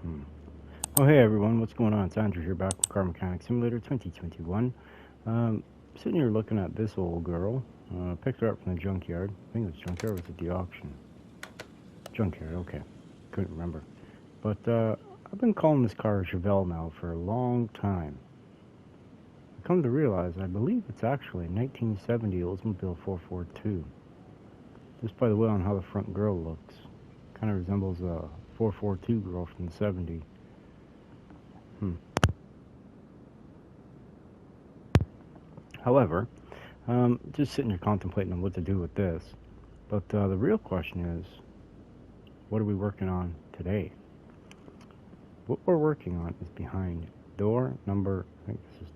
Hmm. Oh, hey everyone, what's going on? It's Andrew here, back with Car Mechanic Simulator 2021. Sitting here looking at this old girl. Picked her up from the junkyard. I think it was junkyard, or was it the auction? Junkyard, okay. Couldn't remember. But I've been calling this car a Chevelle now for a long time. I come to realize I believe it's actually a 1970 Oldsmobile 442. Just by the way on how the front grille looks. Kind of resembles a 442 grille from the 70s. However, just sitting here contemplating on what to do with this. But the real question is, what are we working on today? What we're working on is behind door number, I think this is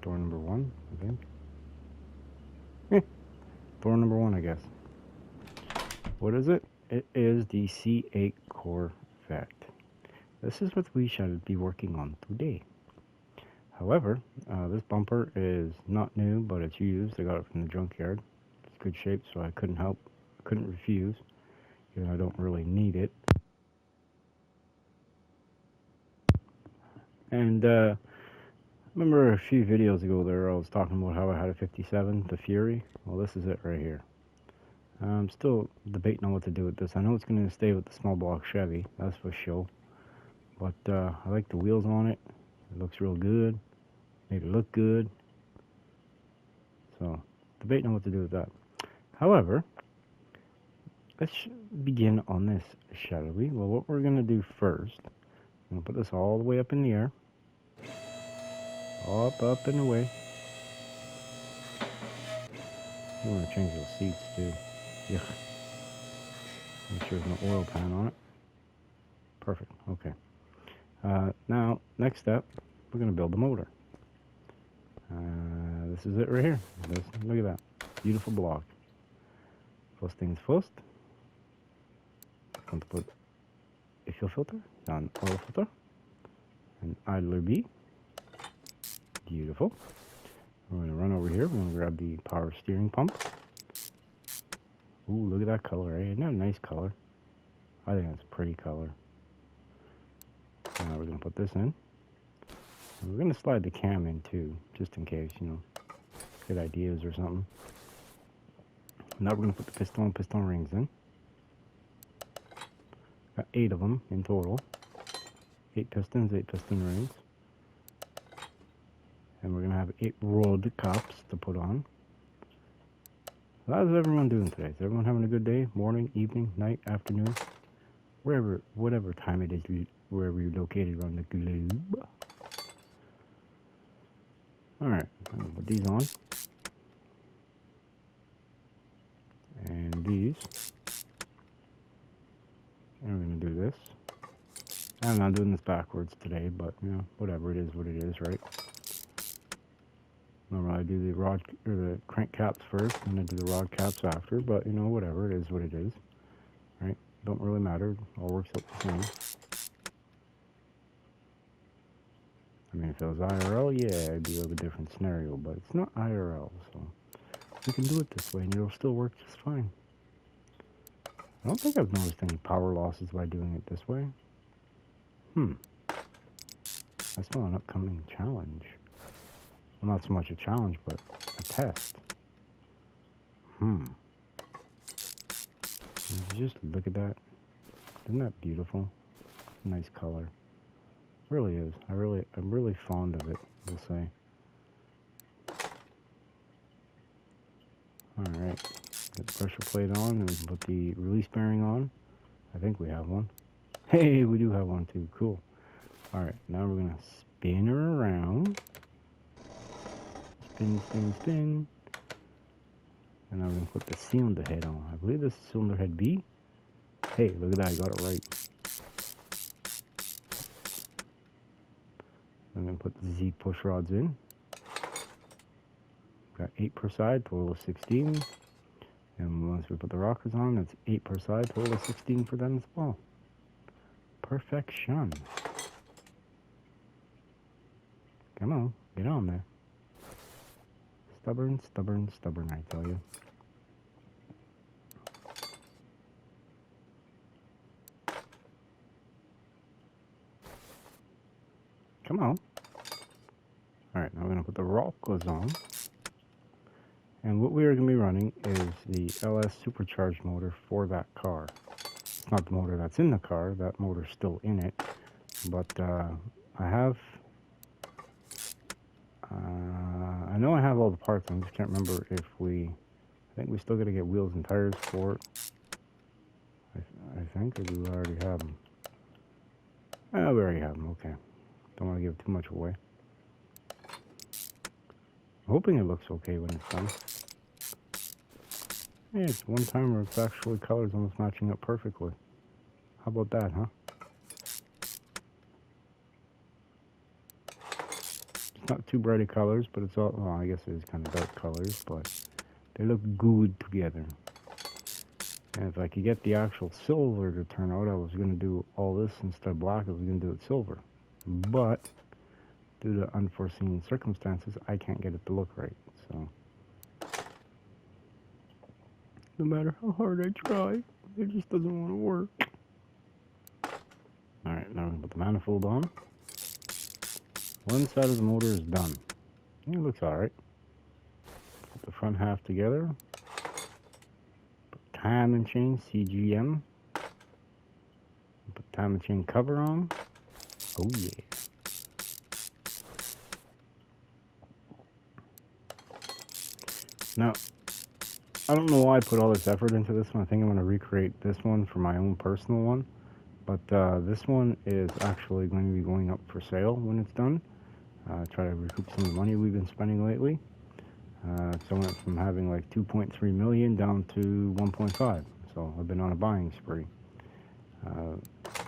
door number 1, I think. Door number 1, I guess. What is it? It is the C8 Corvette. This is what we shall be working on today. However, this bumper is not new, but it's used. I got it from the junkyard. It's good shape, so I couldn't refuse. Even though I don't really need it. And remember a few videos ago there I was talking about how I had a 57, the Fury? Well, this is it right here. I'm still debating on what to do with this. I know it's going to stay with the small block Chevy, that's for sure. But I like the wheels on it. It looks real good. Made it look good. So, debating on what to do with that. However, let's begin on this, shall we? Well, what we're going to do first, I'm going to put this all the way up in the air. Up and away. You want to change those seats too. Yuck. Make sure there's no oil pan on it. Perfect. Okay. Now, next step, we're going to build the motor. This is it right here. Look at that. Beautiful block. First things first. I'm going to put a fuel filter, an oil filter, an idler B. Beautiful. We're going to run over here. We're going to grab the power steering pump. Ooh, look at that color, eh? Isn't that a nice color? I think that's a pretty color. Now we're going to put this in. And we're going to slide the cam in too, just in case, you know, good ideas or something. Now we're going to put the piston rings in. Got 8 of them in total. 8 pistons, 8 piston rings. And we're going to have 8 rolled caps to put on. So how's everyone doing today? Is everyone having a good day? Morning, evening, night, afternoon? Whatever time it is, wherever you're located around the globe. Alright, I'm going to put these on. And these. And we're going to do this. I'm not doing this backwards today, but, you know, whatever, it is what it is, right? Normally I do the rod or the crank caps first, and I do the rod caps after, but, you know, whatever, it is what it is, right? Don't really matter, it all works out the same. I mean, if it was IRL, yeah, it'd be a little bit different scenario, but it's not IRL, so we can do it this way, and it'll still work just fine. I don't think I've noticed any power losses by doing it this way. I smell an upcoming challenge. Well, not so much a challenge, but a test. Just look at that. Isn't that beautiful? Nice color. Really is. I'm really fond of it, we'll say. Alright. Get the pressure plate on, and we can put the release bearing on. I think we have one. Hey, we do have one too. Cool. Alright, now we're going to spin her around. Spin, spin, spin. And now we're going to put the cylinder head on. I believe this is cylinder head B. Hey, look at that, I got it right. I'm going to put the Z push rods in. Got 8 per side, total of 16. And once we put the rockers on, that's 8 per side, total of 16 for them as well. Perfection. Come on, get on there. Stubborn, stubborn, stubborn, I tell you. Come on. Alright, now we're going to put the rockers on. And what we are going to be running is the LS supercharged motor for that car. It's not the motor that's in the car, that motor's still in it. But I know I have all the parts, I just can't remember if I think we still got to get wheels and tires for it. I think, or do we already have them? Oh, we already have them, okay. Don't want to give too much away. I'm hoping it looks okay when it's done. Hey, it's one time where it's actually colors almost matching up perfectly. How about that, huh? It's not too bright of colors, but it's all, well, I guess it is kind of dark colors, but they look good together. And if I could get the actual silver to turn out, I was going to do all this instead of black, I was going to do it silver. But due to unforeseen circumstances, I can't get it to look right, so. No matter how hard I try, it just doesn't want to work. Alright, now we're going to put the manifold on. One side of the motor is done. It looks alright. Put the front half together. Put time and chain, CGM. Put time and chain cover on. Oh yeah. Now, I don't know why I put all this effort into this one. I think I'm going to recreate this one for my own personal one. But this one is actually going to be going up for sale when it's done. Try to recoup some of the money we've been spending lately. So I went from having like 2.3 million down to 1.5. So I've been on a buying spree.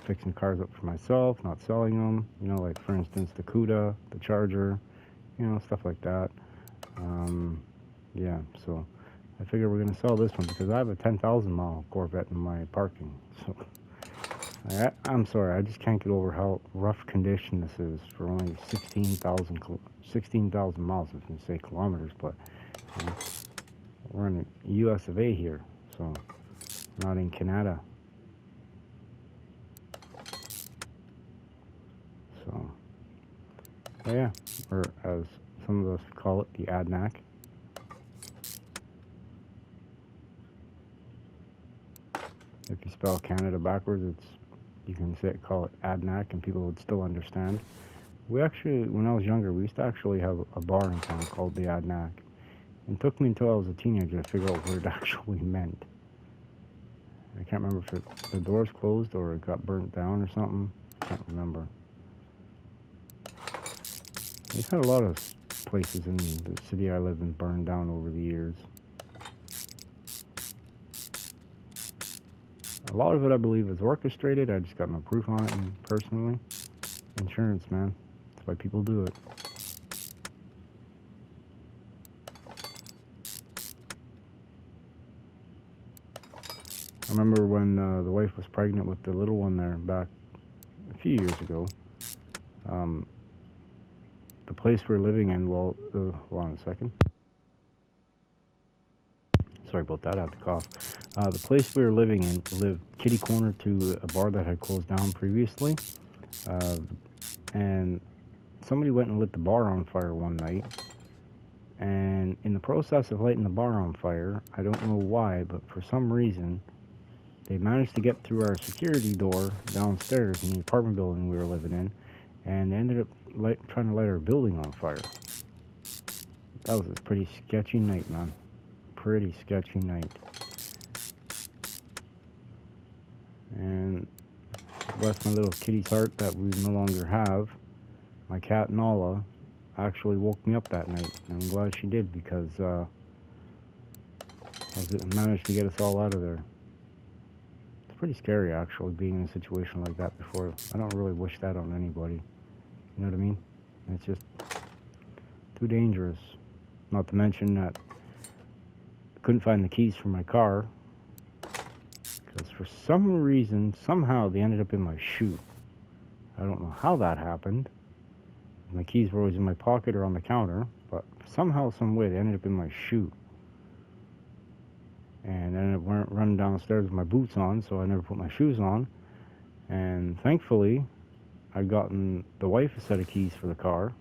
Fixing cars up for myself, not selling them. You know, like for instance the Cuda, the Charger, you know, stuff like that. Yeah, so I figure we're going to sell this one because I have a 10,000 mile Corvette in my parking. So I'm sorry, I just can't get over how rough condition this is for only 16,000 miles. I was going to say kilometers, but you know, we're in the US of A here, so not in Canada. So, yeah, or as some of us call it, the ADNAC. If you spell Canada backwards, you can call it ADNAC and people would still understand. We actually, when I was younger, we used to actually have a bar in town called the ADNAC. It took me until I was a teenager to figure out what it actually meant. I can't remember if the doors closed or it got burnt down or something. I can't remember. We've had a lot of places in the city I live in burned down over the years. A lot of it, I believe, is orchestrated. I just got no proof on it personally. Insurance, man. That's why people do it. I remember when the wife was pregnant with the little one there back a few years ago. The place we're living in, well, hold on a second. Sorry about that, I had to cough. The place we were living in lived kitty corner to a bar that had closed down previously. And somebody went and lit the bar on fire one night. And in the process of lighting the bar on fire, I don't know why, but for some reason, they managed to get through our security door downstairs in the apartment building we were living in. And they ended up trying to light our building on fire. That was a pretty sketchy night, man. Pretty sketchy night. And bless my little kitty's heart that we no longer have, my cat Nala actually woke me up that night. And I'm glad she did because I managed to get us all out of there. It's pretty scary actually being in a situation like that before. I don't really wish that on anybody. You know what I mean? It's just too dangerous. Not to mention that I couldn't find the keys for my car because for some reason, somehow they ended up in my shoe. I don't know how that happened. My keys were always in my pocket or on the counter, but somehow, some way, they ended up in my shoe. And I ended up running downstairs with my boots on, so I never put my shoes on. And thankfully, I'd gotten the wife a set of keys for the car,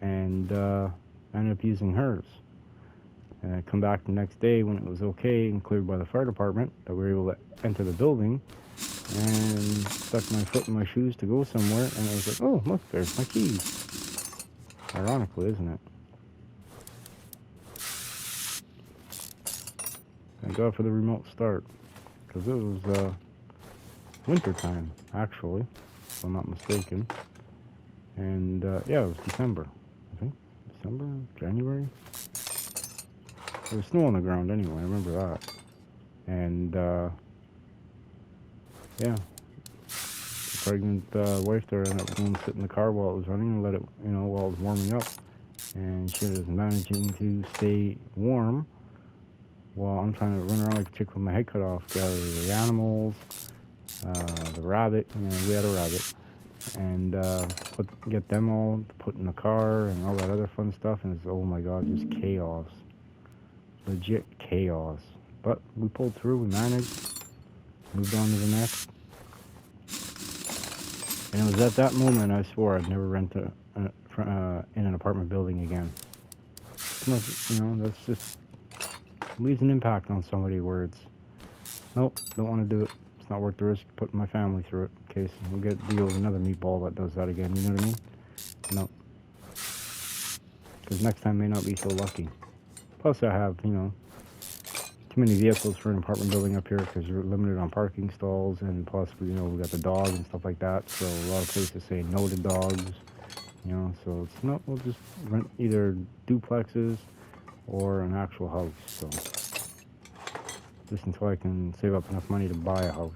and ended up using hers. And I come back the next day when it was okay and cleared by the fire department that we were able to enter the building, and stuck my foot in my shoes to go somewhere, and I was like, oh, look, there's my keys. Ironically, isn't it? Thank God for the remote start, because it was winter time, actually, if I'm not mistaken. And yeah, it was December, I think. December, January? There was snow on the ground anyway, I remember that. And yeah, the pregnant wife there ended up going to sit in the car while it was running and let it, while it was warming up. And she was managing to stay warm while I'm trying to run around like a chick with my head cut off, gather the animals, the rabbit, we had a rabbit, and get them all put in the car and all that other fun stuff, and it's, oh my God, just chaos. Legit chaos. But we pulled through, we managed, moved on to the next. And it was at that moment I swore I'd never rent in an apartment building again. That's just leaves an impact on somebody where it's, nope, don't want to do it. It's not worth the risk putting my family through it in case we'll deal with another meatball that does that again, you know what I mean? No. Because next time may not be so lucky. Plus I have, too many vehicles for an apartment building up here because you're limited on parking stalls, and plus, we got the dog and stuff like that, so a lot of places say no to dogs, so it's no, we'll just rent either duplexes or an actual house, so just until I can save up enough money to buy a house.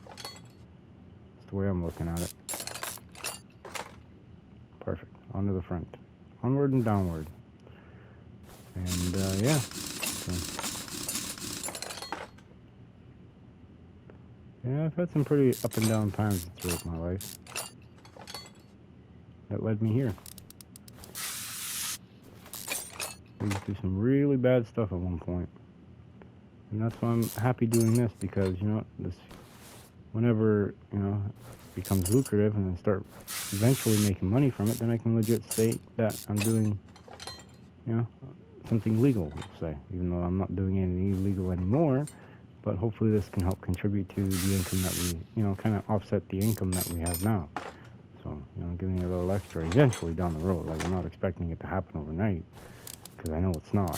That's the way I'm looking at it. Perfect. On to the front. Onward and downward. And yeah. So, yeah, I've had some pretty up and down times throughout my life that led me here. I used to do some really bad stuff at one point. And that's why I'm happy doing this, because, this, whenever, it becomes lucrative and I start eventually making money from it, then I can legit state that I'm doing, something legal, let's say, even though I'm not doing anything illegal anymore. But hopefully this can help contribute to the income that we, kind of offset the income that we have now. So, giving a little extra eventually down the road. Like, I'm not expecting it to happen overnight, because I know it's not,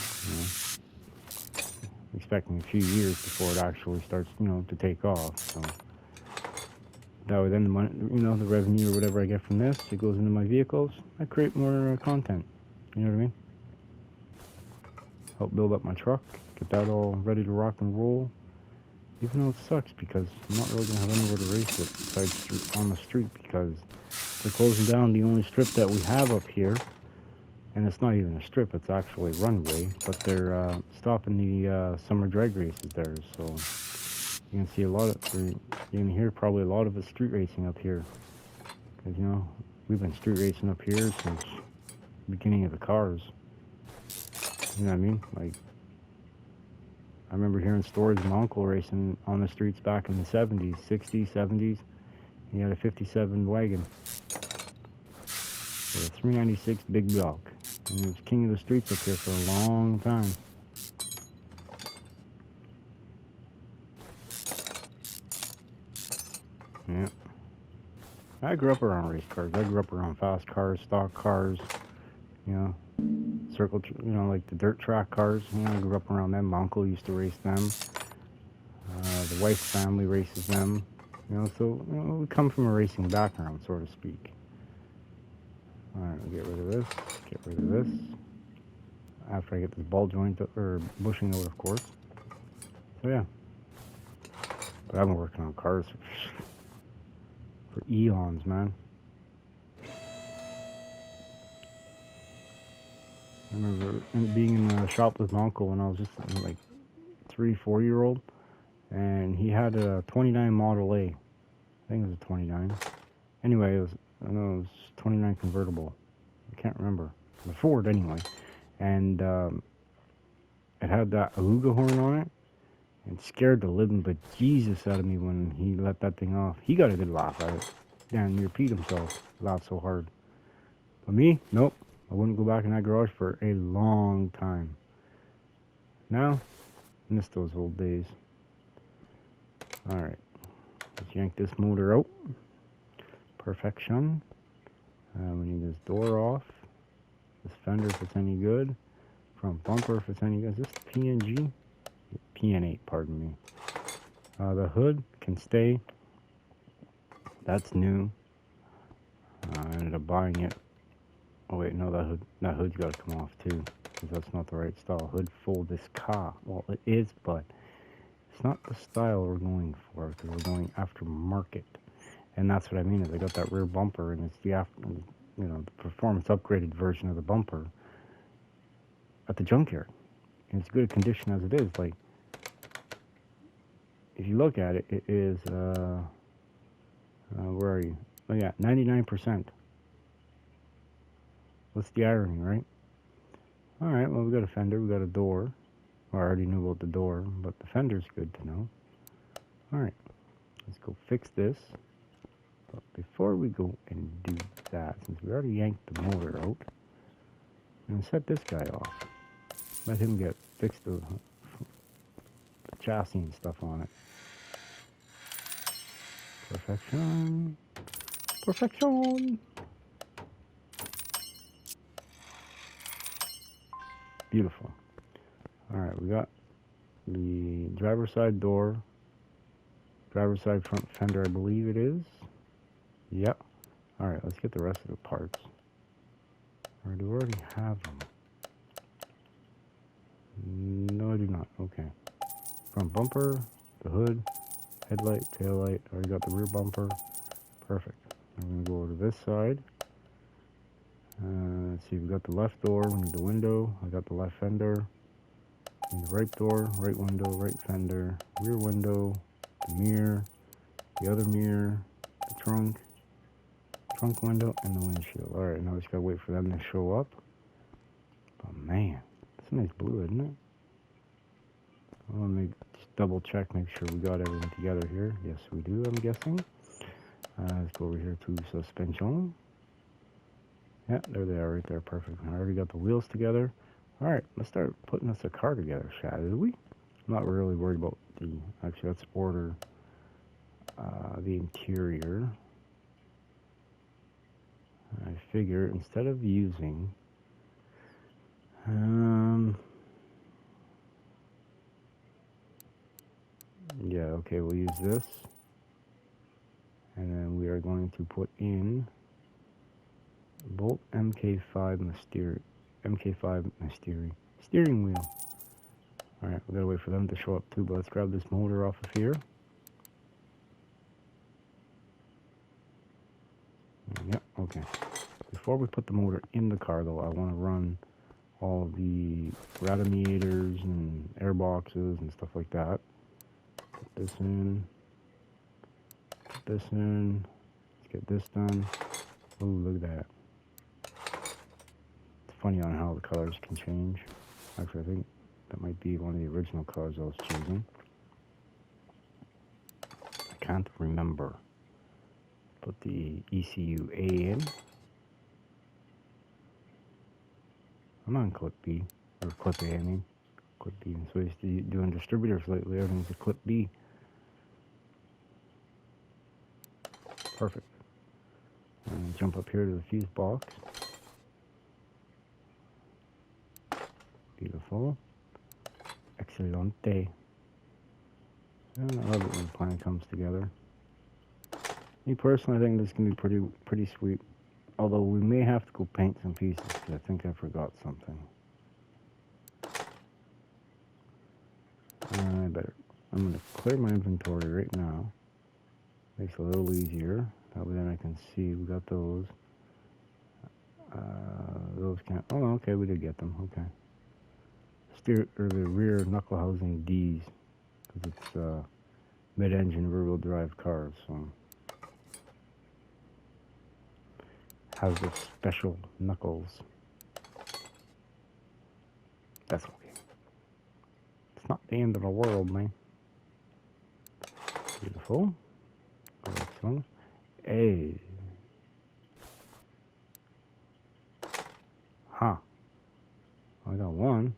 I'm expecting a few years before it actually starts, to take off. So that way then the money, the revenue or whatever I get from this, it goes into my vehicles. I create more content, you know what I mean? Help build up my truck, get that all ready to rock and roll. Even though it sucks, because I'm not really going to have anywhere to race it besides on the street, because they're closing down the only strip that we have up here. And it's not even a strip, it's actually runway, but they're stopping the summer drag races there, so you can see a lot of, you can hear probably a lot of the street racing up here, because, we've been street racing up here since the beginning of the cars, you know what I mean? Like, I remember hearing stories of my uncle racing on the streets back in the 70s, 60s, 70s. He had a 57 wagon. With a 396 big block. And he was king of the streets up here for a long time. Yeah. I grew up around race cars. I grew up around fast cars, stock cars, circle, like the dirt track cars. I grew up around them. My uncle used to race them. The wife's family races them. So we come from a racing background, so to speak. Alright, we'll get rid of this. Get rid of this. After I get this ball joint or bushing out, of course. So yeah. But I've been working on cars for eons, man. I remember being in the shop with my uncle when I was just like 3-4-year-old, and he had a 29 Model A. I think it was a 29. Anyway, it was 29 convertible. I can't remember. It was a Ford anyway, and it had that Aluga horn on it, and scared the living bejesus out of me when he let that thing off. He got a good laugh at it. Damn near peed himself. Laughed so hard. But me, nope. I wouldn't go back in that garage for a long time. Now, miss those old days. Alright. Let's yank this motor out. Perfection. We need this door off. This fender if it's any good. Front bumper if it's any good. Is this PNG? PN8, pardon me. The hood can stay. That's new. I ended up buying it. Oh wait, no, that hood's got to come off too, because that's not the right style. Hood for this car. Well, it is, but it's not the style we're going for, because we're going aftermarket. And that's what I mean, is I got that rear bumper, and it's the the performance upgraded version of the bumper at the junkyard. And it's good condition as it is. Like, if you look at it, it is, where are you? Oh yeah, 99%. What's the irony, right? Alright, well, we got a fender, we got a door. Well, I already knew about the door, but the fender's good to know. Alright, let's go fix this. But before we go and do that, since we already yanked the motor out, I'm going to set this guy off. Let him get fixed the chassis and stuff on it. Perfection. Perfection. Beautiful. Alright, we got the driver's side door, driver's side front fender, I believe it is. Yep. Alright, let's get the rest of the parts. Or do we already have them? No, I do not. Okay. Front bumper, the hood, headlight, tail light. Already got the rear bumper. Perfect. I'm going to go over to this side. Let's see, we got the left door, we need the window. I got the left fender. We need the right door, right window, right fender, rear window, the mirror, the other mirror, the trunk window, and the windshield. Alright, now we just gotta wait for them to show up. Oh man, it's a nice blue, isn't it? Let me just double check, make sure we got everything together here. Yes, we do, I'm guessing. Let's go over here to suspension. Yeah, there they are right there, perfect. I already got the wheels together. Alright, let's start putting us a car together, shall we? I'm not really worried about actually let's order the interior. I figure instead of using yeah, okay, we'll use this. And then we are going to put in Bolt MK5 steering wheel. Alright, we gotta wait for them to show up too, but let's grab this motor off of here. Yep, okay. Before we put the motor in the car though, I want to run all the radiators and air boxes and stuff like that. Put this in. Put this in. Let's get this done. Oh, look at that. It's funny on how the colors can change. Actually, I think that might be one of the original colors I was choosing. I can't remember. Put the ECU A in. I'm on clip B, or clip A, I mean. Clip B. So I used to doing distributors lately, everything's a clip B. Perfect. And jump up here to the fuse box. Beautiful. Excelente. And I love it when the plan comes together. Me personally, I think this can be pretty sweet. Although we may have to go paint some pieces, because I think I forgot something. I'm going to clear my inventory right now. Makes it a little easier. That way then I can see we got those. Those can't. Oh, okay, we did get them. Okay. The rear knuckle housing D's, because it's mid-engine rear-wheel drive cars. So has the special knuckles. That's okay. It's not the end of the world, man. Beautiful. Next one. A. Huh. I got one.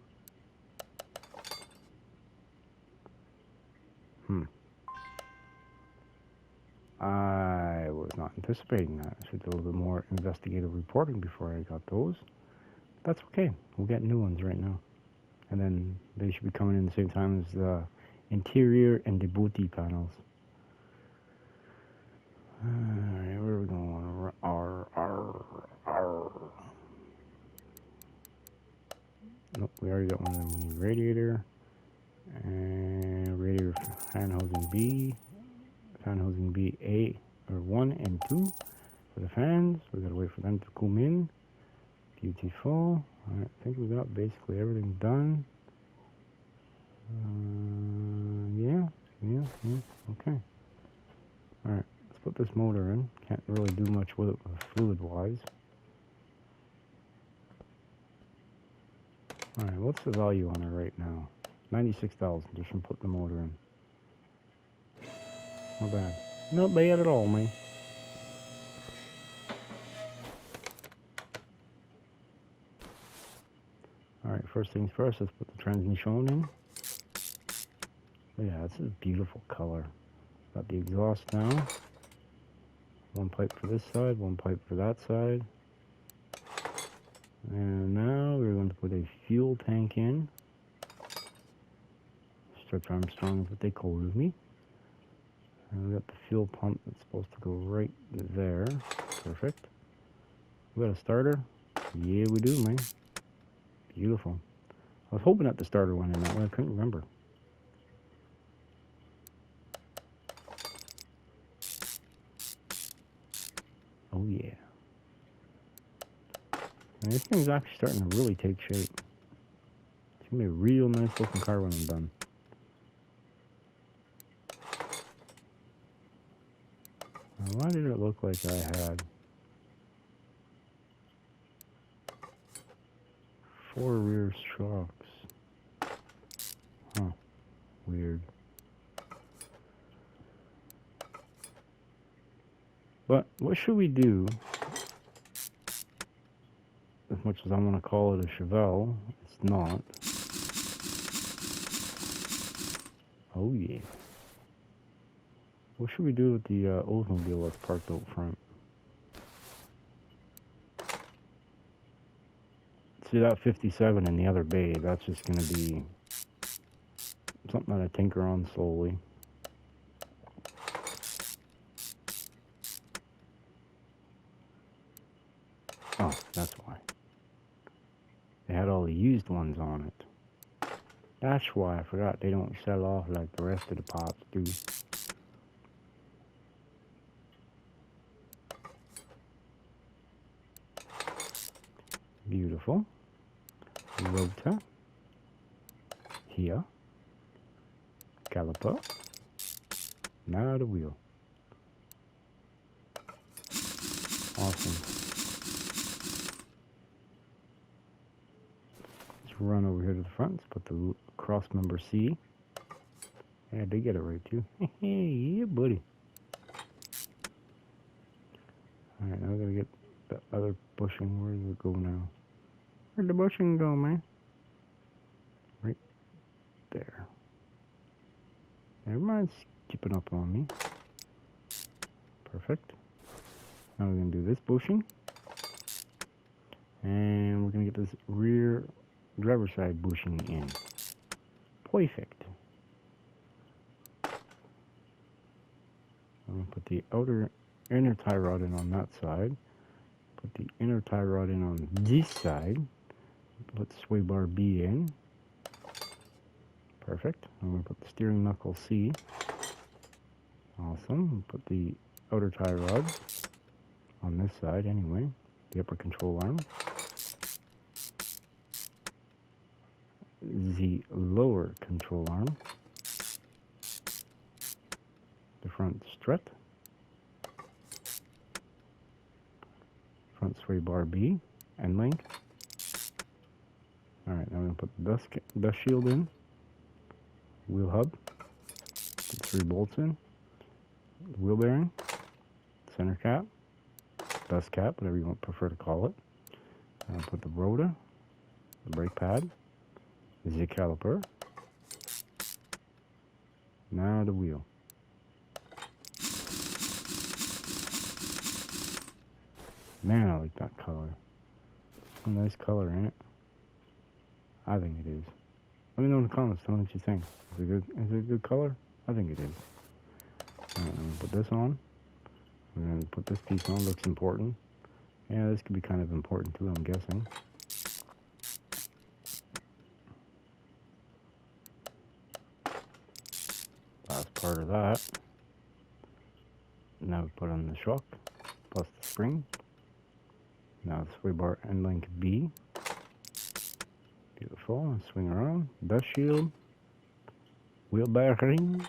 I was not anticipating that. I should do a little bit more investigative reporting before I got those. That's okay. We'll get new ones right now. And then they should be coming in the same time as the interior and the booty panels. Alright, where are we going? Nope, we already got one of them. We need radiator. And radiator fan housing B. Fan housing B A or 1 and 2 for the fans. We gotta wait for them to come in. Beautiful. Alright, I think we got basically everything done. Yeah, okay. Alright, let's put this motor in. Can't really do much with it fluid wise. Alright, what's the value on it right now? 96,000 just from putting the motor in. Not bad. Not bad at all, man. Alright, first things first, let's put the transmission in. Yeah, this is a beautiful color. Got the exhaust now. One pipe for this side, one pipe for that side. And now we're going to put a fuel tank in. Stretch Armstrong is what they called me. And we got the fuel pump that's supposed to go right there. Perfect. We got a starter? Yeah, we do, man. Beautiful. I was hoping that the starter went in that way. I couldn't remember. Oh, yeah. And this thing's actually starting to really take shape. It's going to be a real nice looking car when I'm done. Now, why did it look like I had 4 rear shocks? Huh. Weird. But what should we do? As much as I want to call it a Chevelle, it's not. Oh yeah. What should we do with the Oldsmobile that's parked out front? See that 57 in the other bay, that's just going to be something that I tinker on slowly. Oh, that's why. They had all the used ones on it. That's why I forgot they don't sell off like the rest of the pops do. Beautiful. Rotor. Here. Caliper. Now the wheel. Awesome. Let's run over here to the front. Let's put the cross member C. Yeah, they get it right too. Yeah, buddy. Alright, now we're gonna get the other bushing. Where does it go now? Where'd the bushing go, man? Right there. Never mind skipping up on me. Perfect. Now we're going to do this bushing. And we're going to get this rear driver's side bushing in. Perfect. I'm going to put the inner tie rod in on that side. Put the inner tie rod in on this side. Put the sway bar B in. Perfect. I'm going to put the steering knuckle C. Awesome. Put the outer tie rod on this side anyway. The upper control arm. The lower control arm. The front strut. Front sway bar B and link. Alright, now we're going to put the dust shield in. Wheel hub. Put 3 bolts in. wheel bearing, center cap, dust cap, whatever you prefer to call it. Put the rotor, the brake pad, the Z caliper. Now the wheel. Man, I like that color. A nice color, ain't it? I think it is. Let me know in the comments. Tell me what you think. Is it a good color? I think it is. I'm gonna put this on. We're gonna put this piece on. Looks important. Yeah, this could be kind of important too, I'm guessing. Last part of that. Now we put on the shock plus the spring. Now the sway bar end link B. Beautiful. Swing around. Dust shield. Wheel bearing.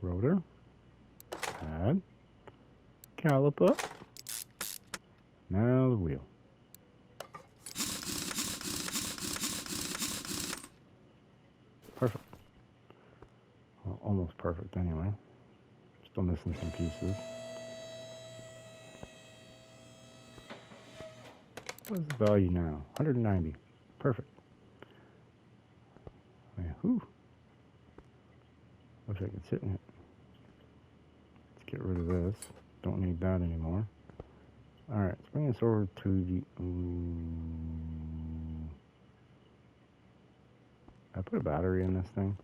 Rotor. Pad. Caliper. Now the wheel. Perfect. Well, almost perfect anyway. Still missing some pieces. What is the value now? 190. Perfect. Yeah, whew. Wish I could sit in it. Let's get rid of this. Don't need that anymore. Alright, let's bring this over to the... I put a battery in this thing.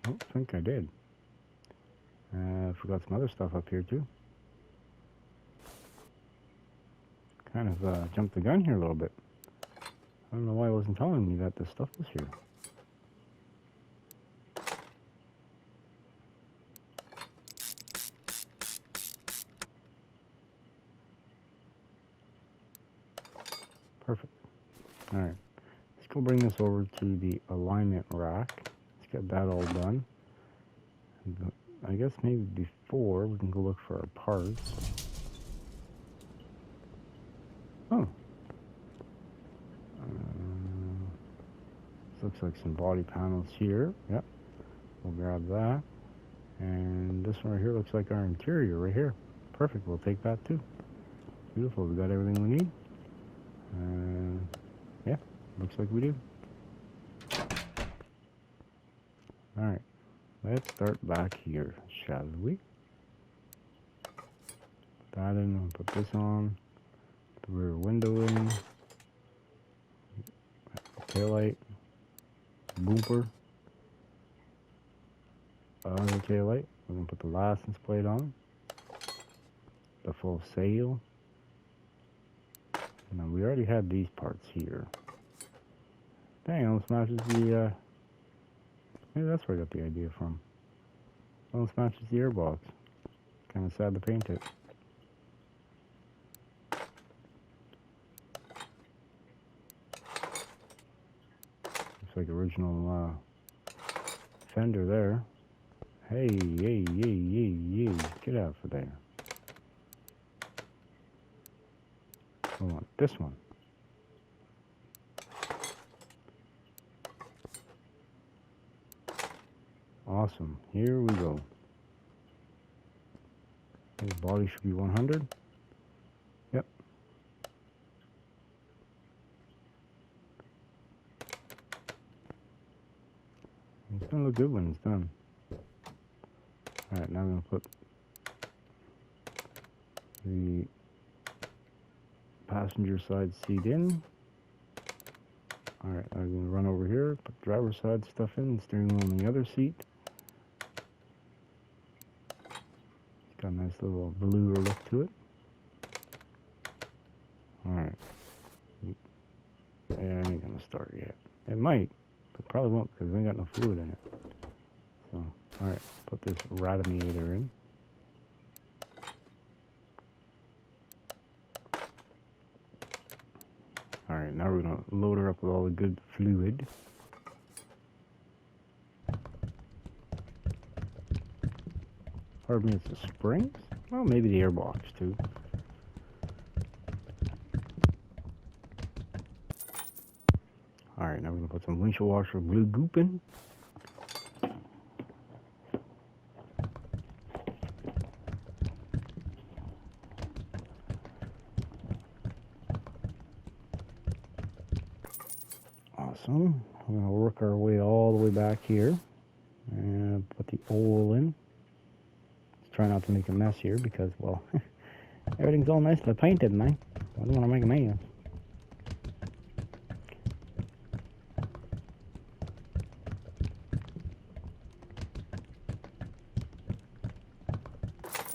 Oh, I think I did. I forgot some other stuff up here too. Kind of jumped the gun here a little bit. I don't know why it wasn't telling me that this stuff was here. Perfect. Alright. Let's go bring this over to the alignment rack. Let's get that all done. I guess maybe before we can go look for our parts. Oh. This looks like some body panels here. Yep. We'll grab that. And this one right here looks like our interior right here. Perfect. We'll take that too. Beautiful. We got everything we need. Yeah. Looks like we do. Alright. Let's start back here, shall we? Put that in, we'll put this on, the rear window in, taillight, bumper, other taillight. We're going to put the license plate on, the full sail. Now we already had these parts here. Dang, almost matches the, maybe that's where I got the idea from. Almost matches the airbox. Kind of sad to paint it. Looks like original fender there. Hey, hey, hey, hey, hey, get out of there. I want this one. Awesome. Here we go. His body should be 100. Yep. It's gonna look good when it's done. Alright, now I'm gonna put the passenger side seat in. Alright, I'm gonna run over here, put driver's side stuff in, steering wheel on the other seat. Got a nice little velour look to it. Alright. Yeah, it ain't gonna start yet. It might, but probably won't because I ain't got no fluid in it. So, alright, put this radiator in. Alright, now we're gonna load her up with all the good fluid. Pardon me, it's the springs. Well, maybe the airbox too. Alright, now we're going to put some windshield washer glue goop in. Awesome. We're going to work our way all the way back here and put the oil in. Let's try not to make a mess here because, well, everything's all nicely painted, man. I don't want to make a mess.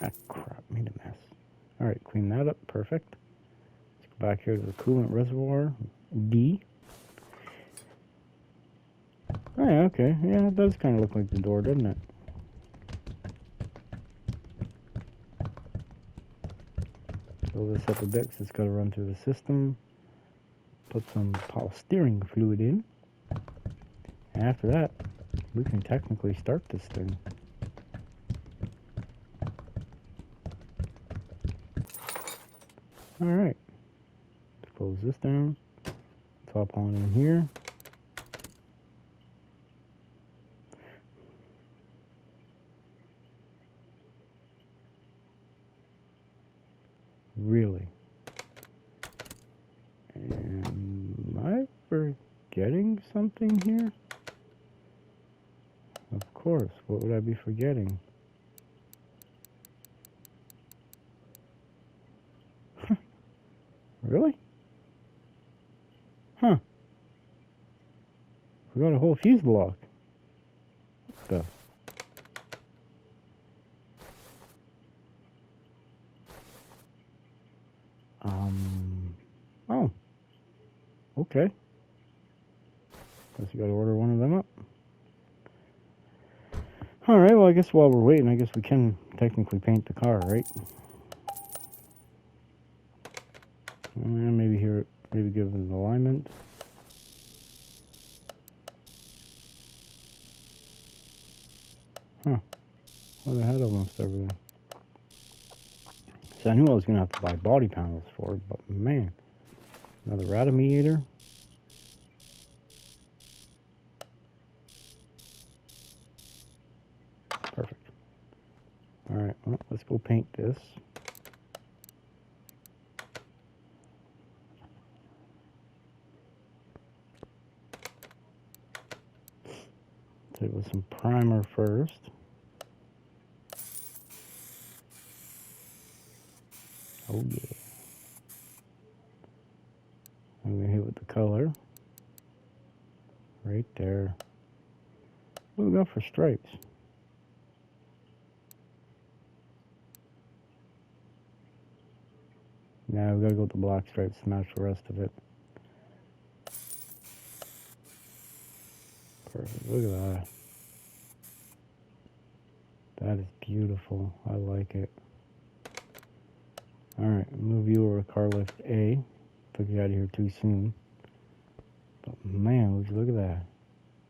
Ah, crap, made a mess. Alright, clean that up. Perfect. Let's go back here to the coolant reservoir. D. Oh, yeah, okay. Yeah, it does kind of look like the door, doesn't it? Fill this up a bit because it's got to run through the system. Put some polystyrene fluid in. And after that, we can technically start this thing. Alright. Let's close this down. Top on in here. Really? Am I forgetting something here? Of course. What would I be forgetting? Really? Huh. Forgot a whole fuse block. What the? Oh. Okay. Guess we gotta order one of them up. Alright, well I guess while we're waiting, I guess we can technically paint the car, right? And maybe here, maybe give it an alignment. Huh. Well, they had almost everything. So I knew I was going to have to buy body panels for it, but man, another radiator. Perfect. Alright, well, let's go paint this. So with some primer first. Oh yeah. I'm gonna hit with the color. Right there. What do we got for stripes? Now we gotta go with the black stripes to match the rest of it. Perfect. Look at that. That is beautiful. I like it. Alright, move you over to car lift A. Took you out of here too soon. But man, would you look at that.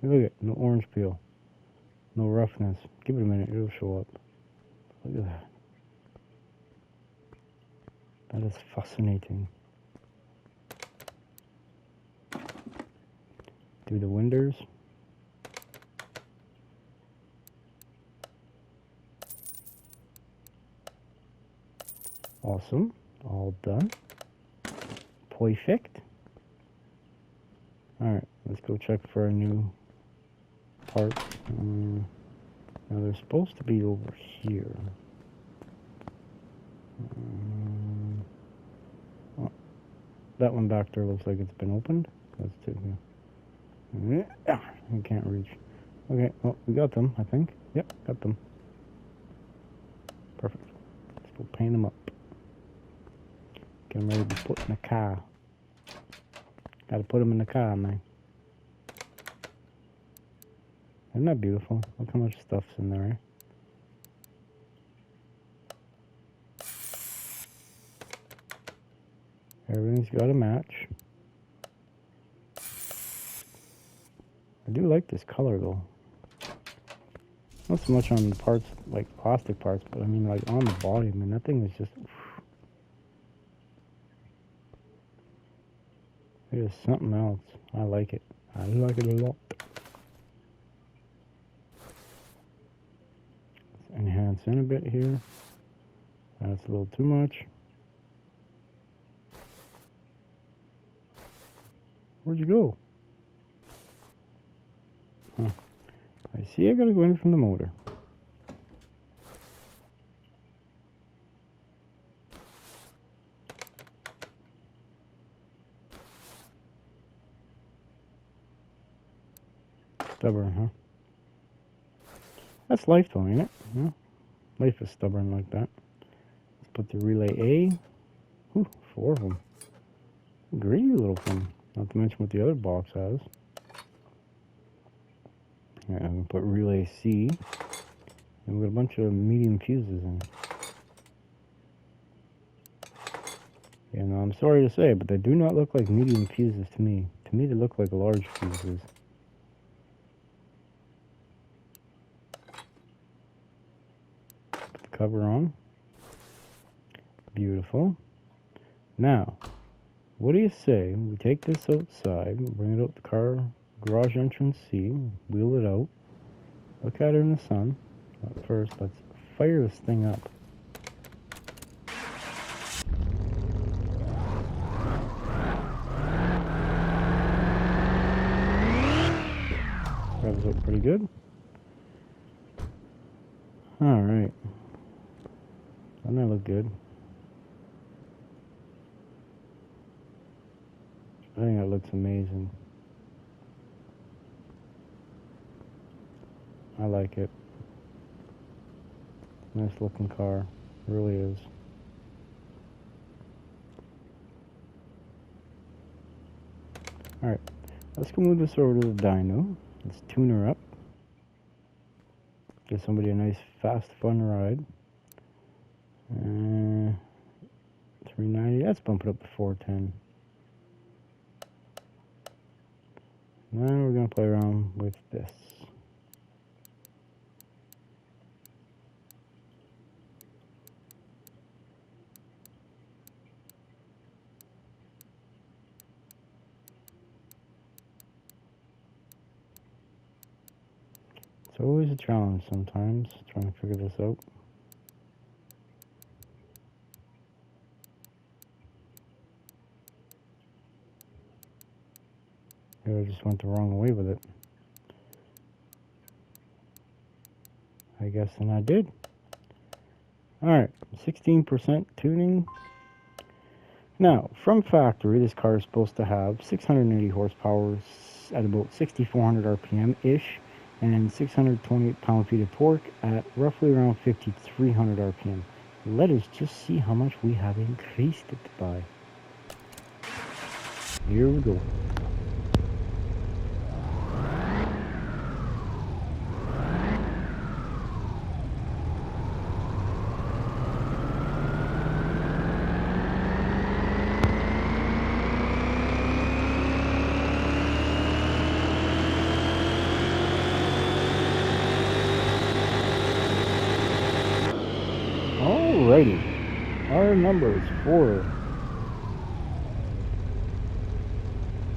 Look at it. No orange peel. No roughness. Give it a minute, it'll show up. Look at that. That is fascinating. Do the windows. Awesome. All done. Perfect. Alright, let's go check for our new parts. Now they're supposed to be over here. Oh, that one back there looks like it's been opened. That's two here. I can't reach. Okay, well, we got them, I think. Yep, got them. Perfect. Let's go paint them up. Get them ready to be put in the car. Gotta put them in the car, man. Isn't that beautiful? Look how much stuff's in there, eh? Everything's got to match. I do like this color, though. Not so much on the parts, like plastic parts, but I mean like on the body. I mean that thing is just, it is something else. I like it. I like it a lot. Let's enhance in a bit here. That's a little too much. Where'd you go? Huh. I see I gotta go in from the motor. Stubborn, huh? That's life though, ain't it? Yeah. Life is stubborn like that. Let's put the relay A. Ooh, 4 of them. Greedy little thing. Not to mention what the other box has. Yeah, I'm gonna put relay C. And we got a bunch of medium fuses in. Yeah, no, I'm sorry to say, but they do not look like medium fuses to me. To me, they look like large fuses. Put the cover on. Beautiful. Now, what do you say we take this outside, bring it out the car, garage entrance C, wheel it out, look at it in the sun. But first, let's fire this thing up. Revs up pretty good. Alright. Doesn't that look good? I think that looks amazing. I like it. Nice looking car. It really is. Alright. Let's go move this over to the dyno. Let's tune her up. Give somebody a nice, fast, fun ride. 390. Let's bump it up to 410. Now we're going to play around with this. It's always a challenge sometimes, trying to figure this out. Maybe I just went the wrong way with it. I guess then I did. Alright, 16% tuning. Now, from factory, this car is supposed to have 680 horsepower at about 6,400 RPM-ish and 628 pound-feet of torque at roughly around 5,300 RPM. Let us just see how much we have increased it by. Here we go. Alrighty, our numbers for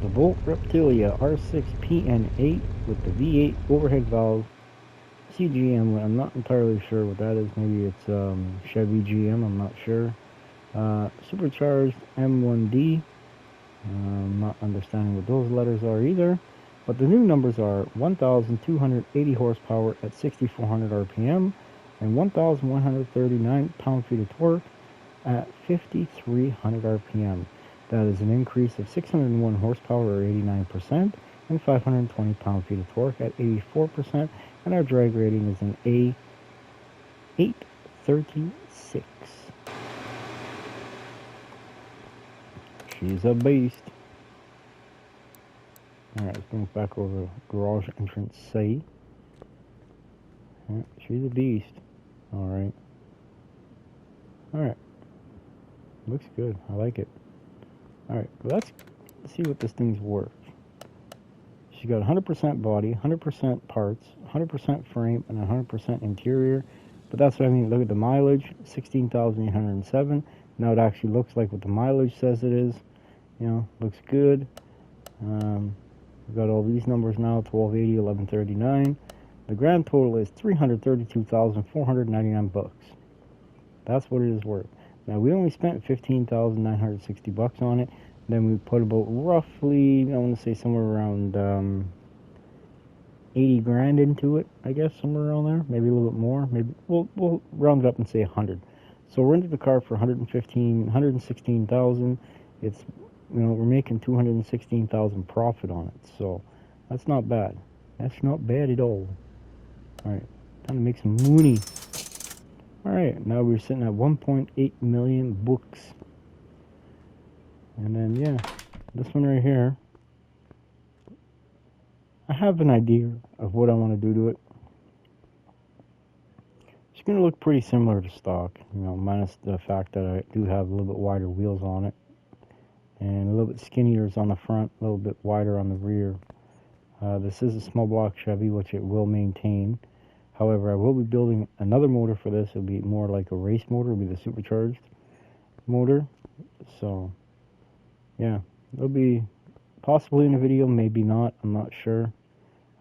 the Bolt Reptilia R6 PN8 with the V8 overhead valve CGM. I'm not entirely sure what that is. Maybe it's Chevy GM, I'm not sure. Supercharged M1D. I'm not understanding what those letters are either. But the new numbers are 1,280 horsepower at 6,400 RPM. And 1,139 pound-feet of torque at 5,300 RPM. That is an increase of 601 horsepower or 89% and 520 pound-feet of torque at 84%, and our drag rating is an A836. She's a beast. Alright, let's bring it back over garage entrance C. Yeah, she's a beast. Alright. Alright. Looks good. I like it. Alright, let's see what this thing's worth. She's got 100% body, 100% parts, 100% frame, and 100% interior. But that's what I mean. Look at the mileage, 16,807. Now it actually looks like what the mileage says it is. You know, looks good. We've got all these numbers now, 1280, 1139. The grand total is 332,499 bucks. That's what it is worth. Now we only spent 15,960 bucks on it. Then we put about roughly, I want to say somewhere around 80 grand into it, I guess, somewhere around there. Maybe a little bit more. Maybe we'll round it up and say 100. So we're into the car for 116,000. It's, you know, we're making 216,000 profit on it. So that's not bad. That's not bad at all. All right, time to make some money. All right, now we're sitting at 1.8 million bucks. And then, yeah, this one right here, I have an idea of what I want to do to it. It's going to look pretty similar to stock, you know, minus the fact that I do have a little bit wider wheels on it. And a little bit skinnier on the front, a little bit wider on the rear. This is a small block Chevy, which it will maintain. However, I will be building another motor for this. It'll be more like a race motor. It'll be the supercharged motor. So, yeah, it'll be possibly in a video, maybe not. I'm not sure.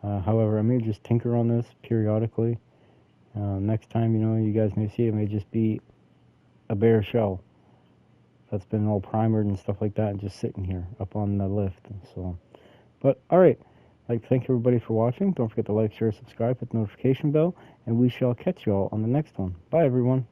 However, I may just tinker on this periodically. Next time, you know, you guys may see it may just be a bare shell that's been all primered and stuff like that and just sitting here up on the lift. So, but all right, I'd like to thank everybody for watching. Don't forget to like, share, subscribe, hit the notification bell, and we shall catch you all on the next one. Bye, everyone.